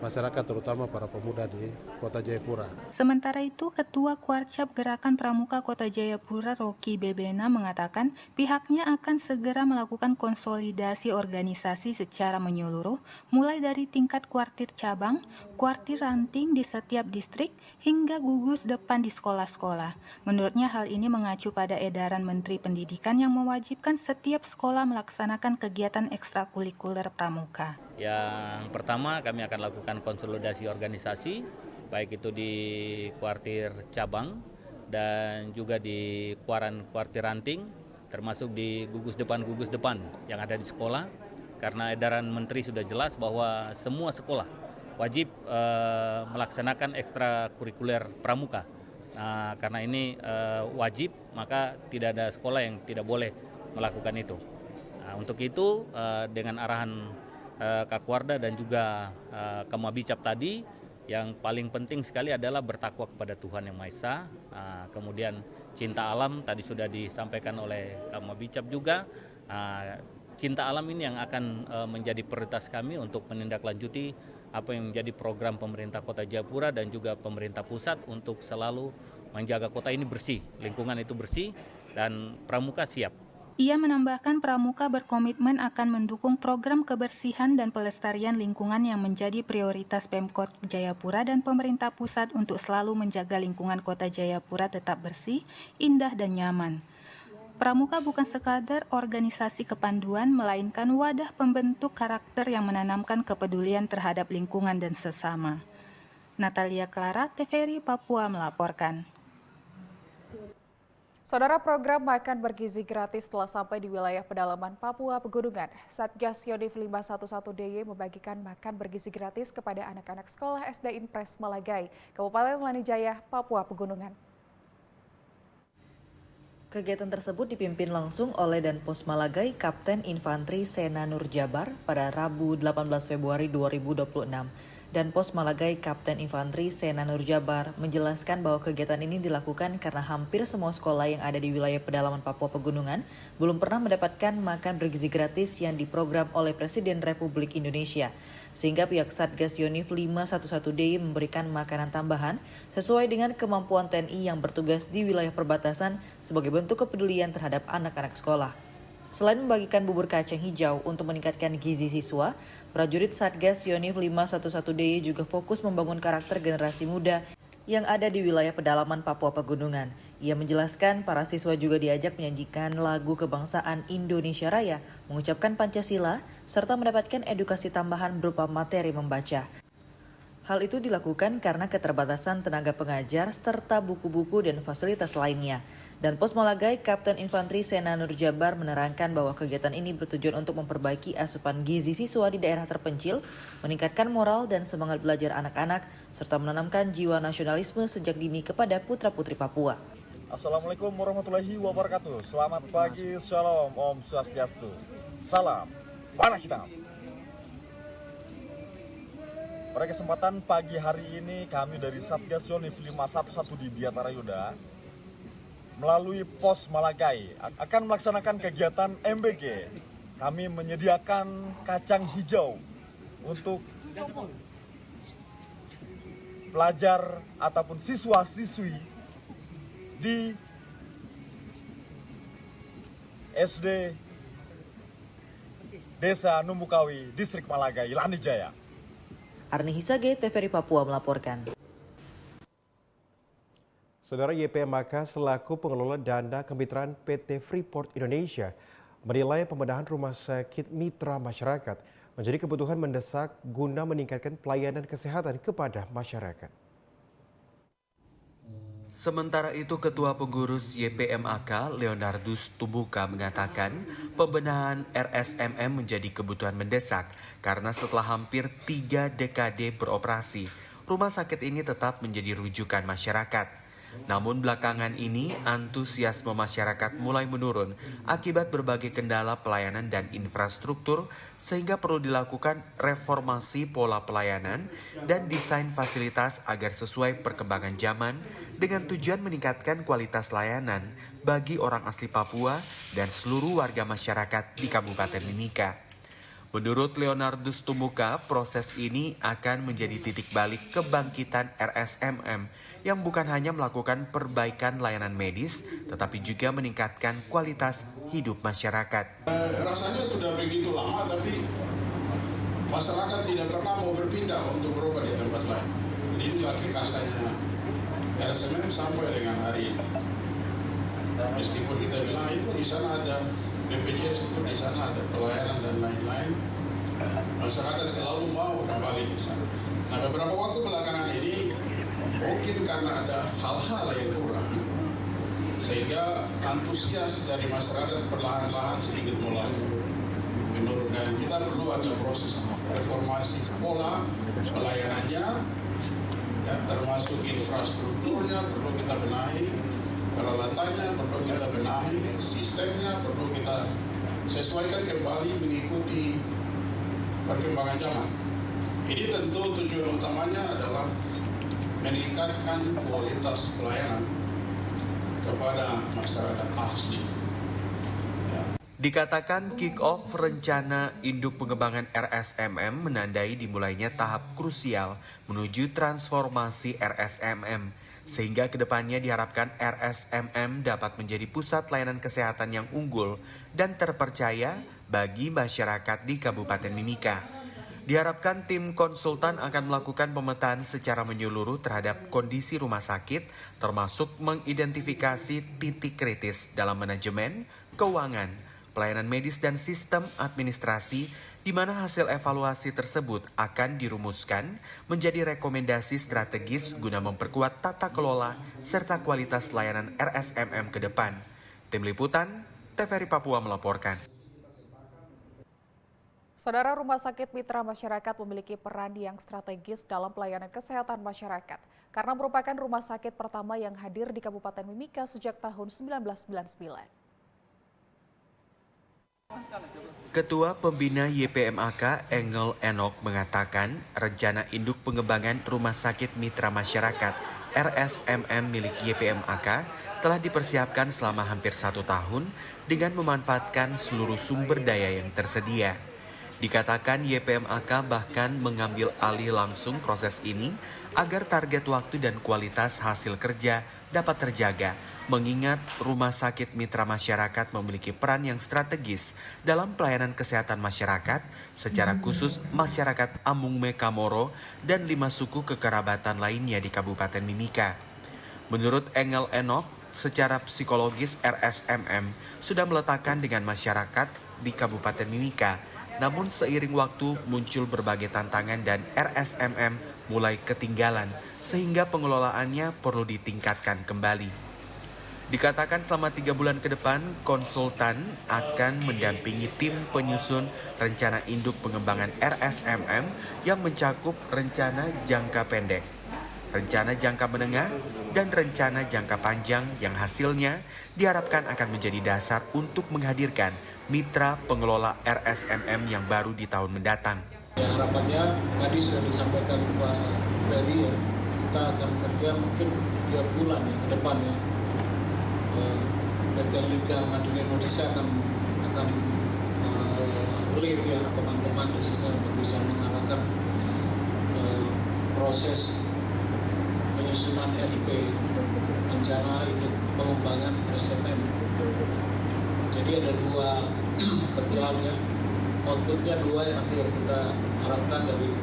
masyarakat terutama para pemuda di Kota Jayapura. Sementara itu, Ketua Kuarcap Gerakan Pramuka Kota Jayapura Rocky Bebena mengatakan pihaknya akan segera melakukan konsolidasi organisasi secara menyeluruh mulai dari tingkat kuartir cabang, kuartir ranting di setiap distrik hingga gugus depan di sekolah-sekolah. Menurutnya hal ini mengacu pada edaran Menteri Pendidikan yang mewajibkan setiap sekolah melaksanakan kegiatan ekstrakurikuler pramuka. Yang pertama, kami akan lakukan konsolidasi organisasi, baik itu di kuartir cabang dan juga di kuartir ranting, termasuk di gugus depan yang ada di sekolah. Karena edaran Menteri sudah jelas bahwa semua sekolah wajib melaksanakan ekstrakurikuler pramuka. Nah, karena ini wajib, maka tidak ada sekolah yang tidak boleh melakukan itu. Nah, untuk itu dengan arahan Kakwarda dan juga Kamabicap tadi, yang paling penting sekali adalah bertakwa kepada Tuhan Yang Maha Esa, kemudian cinta alam, tadi sudah disampaikan oleh Kak Bicap juga. Cinta alam ini yang akan menjadi prioritas kami untuk menindaklanjuti apa yang menjadi program pemerintah Kota Jayapura dan juga pemerintah pusat untuk selalu menjaga kota ini bersih, lingkungan itu bersih, dan Pramuka siap. Ia menambahkan Pramuka berkomitmen akan mendukung program kebersihan dan pelestarian lingkungan yang menjadi prioritas Pemkot Jayapura dan pemerintah pusat untuk selalu menjaga lingkungan Kota Jayapura tetap bersih, indah, dan nyaman. Pramuka bukan sekadar organisasi kepanduan, melainkan wadah pembentuk karakter yang menanamkan kepedulian terhadap lingkungan dan sesama. Natalia Clara, TVRI Papua melaporkan. Saudara, program makan bergizi gratis telah sampai di wilayah pedalaman Papua Pegunungan. Satgas Yonif 511DY membagikan makan bergizi gratis kepada anak-anak sekolah SD Impres Malagai, Kabupaten Lanijaya, Papua Pegunungan. Kegiatan tersebut dipimpin langsung oleh Danpos Malagai Kapten Infantri Sena Nur Jabar pada Rabu 18 Februari 2026. Danpos Malagai Kapten Infantri Sena Nur Jabar menjelaskan bahwa kegiatan ini dilakukan karena hampir semua sekolah yang ada di wilayah pedalaman Papua Pegunungan belum pernah mendapatkan makan bergizi gratis yang diprogram oleh Presiden Republik Indonesia. Sehingga pihak Satgas Yonif 511DY memberikan makanan tambahan sesuai dengan kemampuan TNI yang bertugas di wilayah perbatasan sebagai bentuk kepedulian terhadap anak-anak sekolah. Selain membagikan bubur kacang hijau untuk meningkatkan gizi siswa, prajurit Satgas Yonif 511DY juga fokus membangun karakter generasi muda yang ada di wilayah pedalaman Papua Pegunungan. Ia menjelaskan para siswa juga diajak menyanyikan lagu kebangsaan Indonesia Raya, mengucapkan Pancasila, serta mendapatkan edukasi tambahan berupa materi membaca. Hal itu dilakukan karena keterbatasan tenaga pengajar serta buku-buku dan fasilitas lainnya. Dan Pos Malagai Kapten Infantri Sena Nur Jabar menerangkan bahwa kegiatan ini bertujuan untuk memperbaiki asupan gizi siswa di daerah terpencil, meningkatkan moral dan semangat belajar anak-anak, serta menanamkan jiwa nasionalisme sejak dini kepada putra-putri Papua. Assalamualaikum warahmatullahi wabarakatuh. Selamat pagi, shalom, om swastiastu. Salam, barak hitam. Pada kesempatan pagi hari ini kami dari Satgas Yonif 511 di Biatara Yuda melalui Pos Malagai akan melaksanakan kegiatan MBG. Kami menyediakan kacang hijau untuk pelajar ataupun siswa-siswi di SD Desa Numbukawi, Distrik Malagai, Lanijaya. Arni Hisage, TVRI Papua melaporkan. Saudara, YPMAK selaku pengelola dana kemitraan PT Freeport Indonesia menilai pembenahan rumah sakit mitra masyarakat menjadi kebutuhan mendesak guna meningkatkan pelayanan kesehatan kepada masyarakat. Sementara itu, Ketua Pengurus YPMAK Leonardus Tumbuka mengatakan pembenahan RSMM menjadi kebutuhan mendesak karena setelah hampir 3 dekade beroperasi, rumah sakit ini tetap menjadi rujukan masyarakat. Namun belakangan ini antusiasme masyarakat mulai menurun akibat berbagai kendala pelayanan dan infrastruktur sehingga perlu dilakukan reformasi pola pelayanan dan desain fasilitas agar sesuai perkembangan zaman dengan tujuan meningkatkan kualitas layanan bagi orang asli Papua dan seluruh warga masyarakat di Kabupaten Mimika. Menurut Leonardus Tumbuka, proses ini akan menjadi titik balik kebangkitan RSMM yang bukan hanya melakukan perbaikan layanan medis, tetapi juga meningkatkan kualitas hidup masyarakat. Rasanya sudah begitu lama, tapi masyarakat tidak pernah mau berpindah untuk berobat di tempat lain. Jadi inilah kekasannya RSMM sampai dengan hari ini. Meskipun kita bilang itu di sana ada BPJS, itu di sana ada pelayanan dan lain-lain, masyarakat selalu mau kembali di sana. Nah, beberapa waktu belakangan ini mungkin karena ada hal-hal yang kurang, sehingga antusias dari masyarakat perlahan-lahan sedikit mulai menurun. Dan kita perlu ada proses reformasi pola pelayanannya, ya, termasuk infrastrukturnya perlu kita benahi, peralatannya perlu kita benahi, sistemnya perlu kita sesuaikan kembali mengikuti perkembangan zaman. Ini tentu tujuan utamanya adalah meningkatkan kualitas pelayanan kepada masyarakat asli. Dikatakan kick-off rencana induk pengembangan RSMM menandai dimulainya tahap krusial menuju transformasi RSMM, sehingga kedepannya diharapkan RSMM dapat menjadi pusat layanan kesehatan yang unggul dan terpercaya bagi masyarakat di Kabupaten Mimika. Diharapkan tim konsultan akan melakukan pemetaan secara menyeluruh terhadap kondisi rumah sakit, termasuk mengidentifikasi titik kritis dalam manajemen, keuangan, pelayanan medis dan sistem administrasi, di mana hasil evaluasi tersebut akan dirumuskan menjadi rekomendasi strategis guna memperkuat tata kelola serta kualitas layanan RSMM ke depan. Tim Liputan, TVRI Papua melaporkan. Saudara, Rumah Sakit Mitra Masyarakat memiliki peran yang strategis dalam pelayanan kesehatan masyarakat karena merupakan rumah sakit pertama yang hadir di Kabupaten Mimika sejak tahun 1999. Ketua Pembina YPMAK Engel Enok mengatakan rencana induk pengembangan Rumah Sakit Mitra Masyarakat RSMM milik YPMAK telah dipersiapkan selama hampir 1 tahun dengan memanfaatkan seluruh sumber daya yang tersedia. Dikatakan YPMAK bahkan mengambil alih langsung proses ini agar target waktu dan kualitas hasil kerja dapat terjaga, mengingat Rumah Sakit Mitra Masyarakat memiliki peran yang strategis dalam pelayanan kesehatan masyarakat, secara khusus masyarakat Amungme Kamoro dan 5 suku kekerabatan lainnya di Kabupaten Mimika. Menurut Engel Enok, secara psikologis RSMM sudah meletakkan dengan masyarakat di Kabupaten Mimika. Namun seiring waktu muncul berbagai tantangan dan RSMM mulai ketinggalan, sehingga pengelolaannya perlu ditingkatkan kembali. Dikatakan selama 3 bulan ke depan, konsultan akan mendampingi tim penyusun rencana induk pengembangan RSMM yang mencakup rencana jangka pendek, rencana jangka menengah, dan rencana jangka panjang yang hasilnya diharapkan akan menjadi dasar untuk menghadirkan mitra pengelola RSMM yang baru di tahun mendatang. Ya, harapannya tadi sudah disampaikan Pak Ferry, ya, kita akan kerja mungkin 3 bulan ya, ke depan ya. PT Liga Mandiri Indonesia akan lead ya teman-teman di sini untuk bisa mengarahkan proses penyusunan RIP, rencana induk pengembangan RSMM. Jadi ada 2 kerjaan ya, outputnya 2 yang nanti kita harapkan dari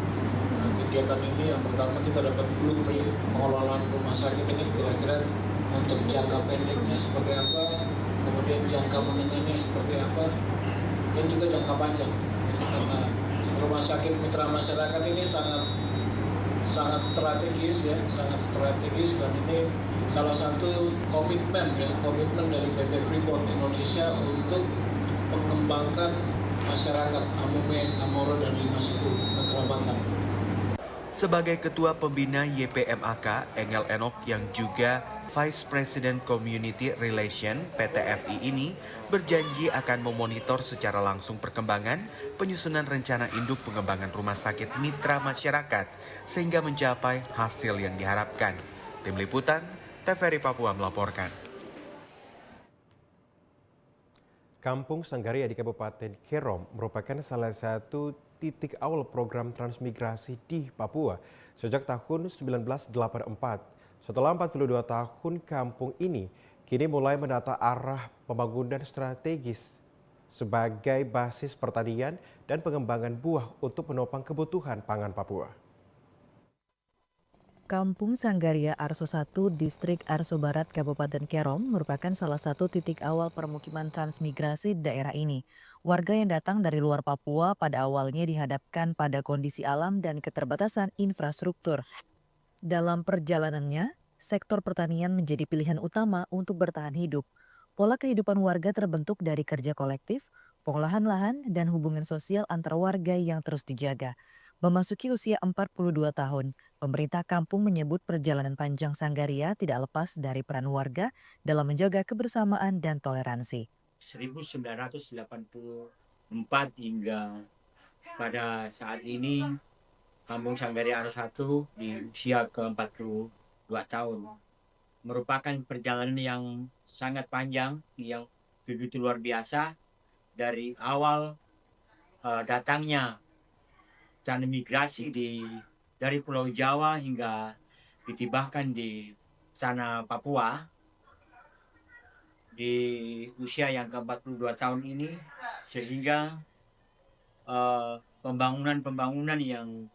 kegiatan ini. Yang pertama, kita dapat blueprint pengelolaan rumah sakit ini kira-kira untuk jangka pendeknya seperti apa, kemudian jangka menengahnya seperti apa, dan juga jangka panjang. Karena rumah sakit mitra masyarakat ini sangat strategis ya, sangat strategis, dan ini salah satu komitmen dari PT Freeport Indonesia untuk mengembangkan masyarakat Amungme, Kamoro, dan 5 suku kekerabatan. Sebagai Ketua Pembina YPMAK, Engel Enok yang juga Vice President Community Relation PT FI ini berjanji akan memonitor secara langsung perkembangan penyusunan rencana induk pengembangan rumah sakit mitra masyarakat sehingga mencapai hasil yang diharapkan. Tim Liputan, TVRI Papua melaporkan. Kampung Sanggaria di Kabupaten Kerom merupakan salah satu titik awal program transmigrasi di Papua sejak tahun 1984. Setelah 42 tahun, kampung ini kini mulai menata arah pembangunan strategis sebagai basis pertanian dan pengembangan buah untuk menopang kebutuhan pangan Papua. Kampung Sanggaria Arso 1, Distrik Arso Barat, Kabupaten Kerom merupakan salah satu titik awal permukiman transmigrasi di daerah ini. Warga yang datang dari luar Papua pada awalnya dihadapkan pada kondisi alam dan keterbatasan infrastruktur. Dalam perjalanannya, sektor pertanian menjadi pilihan utama untuk bertahan hidup. Pola kehidupan warga terbentuk dari kerja kolektif, pengolahan lahan, dan hubungan sosial antar warga yang terus dijaga. Memasuki usia 42 tahun, pemerintah kampung menyebut perjalanan panjang Sanggaria tidak lepas dari peran warga dalam menjaga kebersamaan dan toleransi. 1984 hingga pada saat ini, Kampung Sanggaria Arso 1 di usia ke-42 tahun. merupakan perjalanan yang sangat panjang, yang begitu luar biasa dari awal datangnya transmigrasi dari Pulau Jawa hingga ditibahkan di sana Papua di usia yang ke-42 tahun ini, sehingga pembangunan-pembangunan yang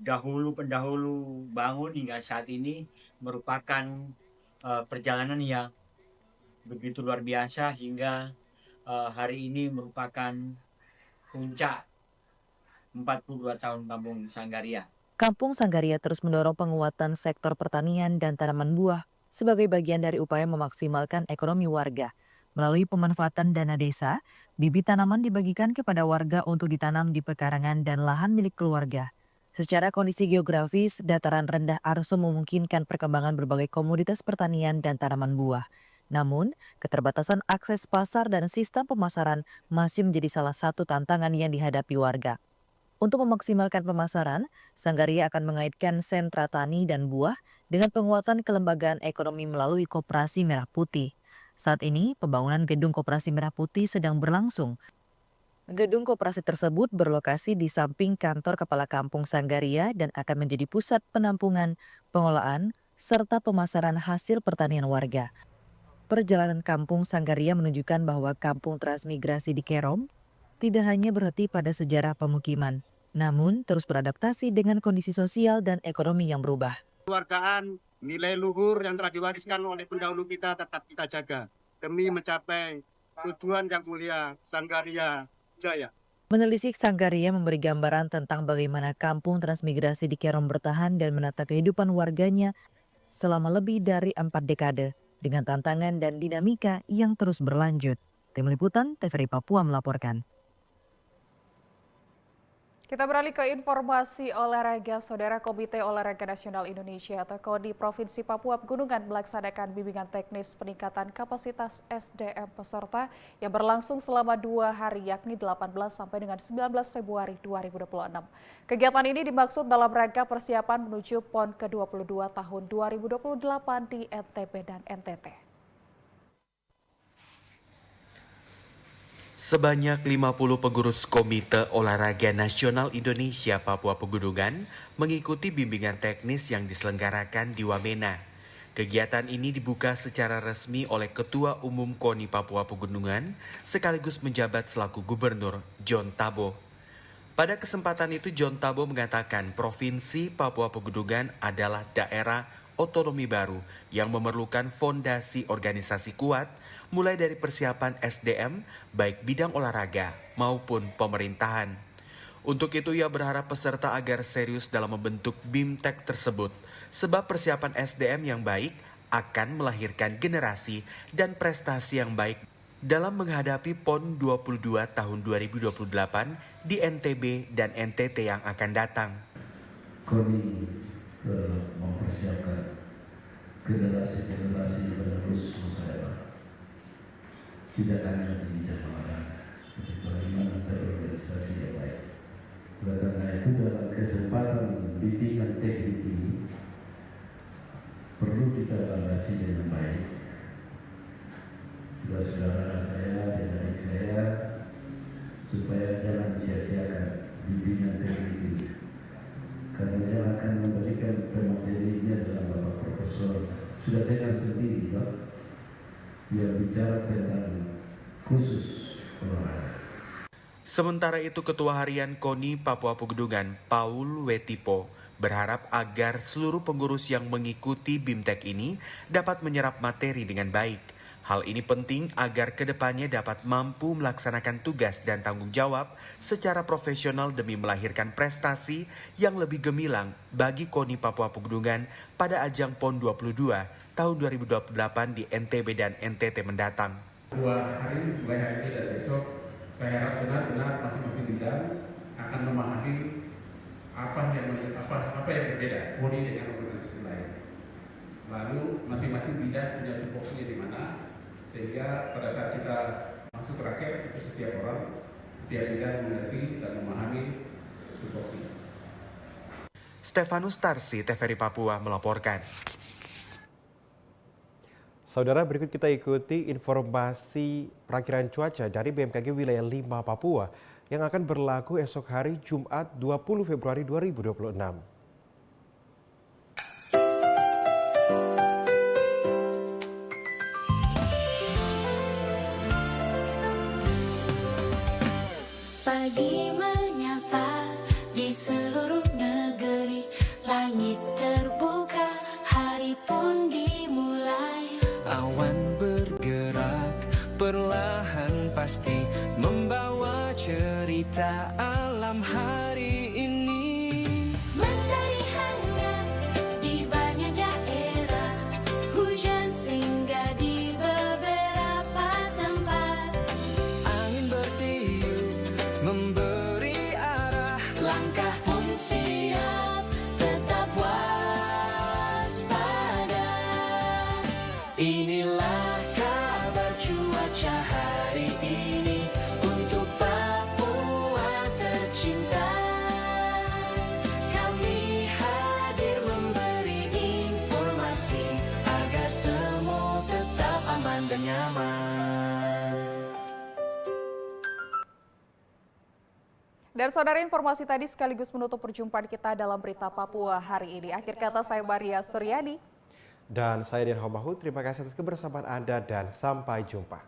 pendahulu bangun hingga saat ini merupakan perjalanan yang begitu luar biasa hingga hari ini merupakan puncak 42 tahun Kampung Sanggaria. Kampung Sanggaria terus mendorong penguatan sektor pertanian dan tanaman buah sebagai bagian dari upaya memaksimalkan ekonomi warga. Melalui pemanfaatan dana desa, bibit tanaman dibagikan kepada warga untuk ditanam di pekarangan dan lahan milik keluarga. Secara kondisi geografis, dataran rendah Arso memungkinkan perkembangan berbagai komoditas pertanian dan tanaman buah. Namun, keterbatasan akses pasar dan sistem pemasaran masih menjadi salah satu tantangan yang dihadapi warga. Untuk memaksimalkan pemasaran, Sanggaria akan mengaitkan sentra tani dan buah dengan penguatan kelembagaan ekonomi melalui Koperasi Merah Putih. Saat ini, pembangunan gedung Koperasi Merah Putih sedang berlangsung. Gedung koperasi tersebut berlokasi di samping kantor Kepala Kampung Sanggaria dan akan menjadi pusat penampungan, pengolahan, serta pemasaran hasil pertanian warga. Perjalanan Kampung Sanggaria menunjukkan bahwa kampung transmigrasi di Kerom tidak hanya berhenti pada sejarah pemukiman, namun terus beradaptasi dengan kondisi sosial dan ekonomi yang berubah. Keluargaan, nilai luhur yang telah diwariskan oleh pendahulu kita tetap kita jaga demi mencapai tujuan yang mulia Sanggaria Jaya. Menelisik Sanggaria memberi gambaran tentang bagaimana kampung transmigrasi di Kerom bertahan dan menata kehidupan warganya selama lebih dari 4 dekade dengan tantangan dan dinamika yang terus berlanjut. Tim Liputan TVRI Papua melaporkan. Kita beralih ke informasi olahraga. Saudara, Komite Olahraga Nasional Indonesia atau KONI Provinsi Papua Pegunungan melaksanakan bimbingan teknis peningkatan kapasitas SDM peserta yang berlangsung selama 2 hari yakni 18 sampai dengan 19 Februari 2026. Kegiatan ini dimaksud dalam rangka persiapan menuju PON ke-22 tahun 2028 di NTB dan NTT. Sebanyak 50 pengurus Komite Olahraga Nasional Indonesia Papua Pegunungan mengikuti bimbingan teknis yang diselenggarakan di Wamena. Kegiatan ini dibuka secara resmi oleh Ketua Umum KONI Papua Pegunungan sekaligus menjabat selaku Gubernur John Tabo. Pada kesempatan itu John Tabo mengatakan Provinsi Papua Pegunungan adalah daerah otonomi baru yang memerlukan fondasi organisasi kuat mulai dari persiapan SDM baik bidang olahraga maupun pemerintahan. Untuk itu ia berharap peserta agar serius dalam membentuk BIMTEK tersebut sebab persiapan SDM yang baik akan melahirkan generasi dan prestasi yang baik dalam menghadapi PON 22 tahun 2028 di NTB dan NTT yang akan datang. KONI mempersiapkan generasi-generasi penerus musyawarah tidak hanya di bidang olahraga, tapi bagaimana berorganisasi yang baik. Oleh karena itu dalam kesempatan bimbingan teknik ini perlu kita evaluasi dengan baik. Saudara-saudara saya dan adik saya supaya jangan sia-siakan bimbingan teknik ini. Karena yang akan memberikan pematerinya adalah Bapak Profesor sudah dengar sendiri Pak yang bicara tentang khusus olahraga. Sementara itu Ketua Harian KONI Papua Pegunungan Paul Wetipo berharap agar seluruh pengurus yang mengikuti BIMTEK ini dapat menyerap materi dengan baik. Hal ini penting agar kedepannya dapat mampu melaksanakan tugas dan tanggung jawab secara profesional demi melahirkan prestasi yang lebih gemilang bagi KONI Papua Pegunungan pada ajang PON 22 tahun 2028 di NTB dan NTT mendatang. 2 hari, mulai hari ini dan besok, saya harap benar-benar masing-masing bidang akan memahami apa yang berbeda KONI dengan organisasi lain. Lalu masing-masing bidang punya tupoksinya di mana, sehingga pada saat kita masuk ke rakyat, itu setiap bidang mengerti dan memahami tupoksinya. Stefanus Tarsi, TVRI Papua melaporkan. Saudara, berikut kita ikuti informasi perakiraan cuaca dari BMKG wilayah 5 Papua yang akan berlaku esok hari Jumat 20 Februari 2026. Pagi menyapa di seluruh negeri, langit terbuka, hari pun dimulai. Awan bergerak perlahan pasti membawa cerita alam hari ini. Mentari hangat di banyak daerah, hujan singgah di beberapa tempat. Angin bertiup memberi arah, Langkah pun siap, tetap waspada. inilah kabar cuaca hari ini untuk Papua tercinta. Kami hadir memberi informasi agar semua tetap aman dan nyaman. Dan saudara, informasi tadi sekaligus menutup perjumpaan kita dalam Berita Papua hari ini. Akhir kata saya Maria Suryani. Dan saya Dian Homahu, terima kasih atas kebersamaan Anda dan sampai jumpa.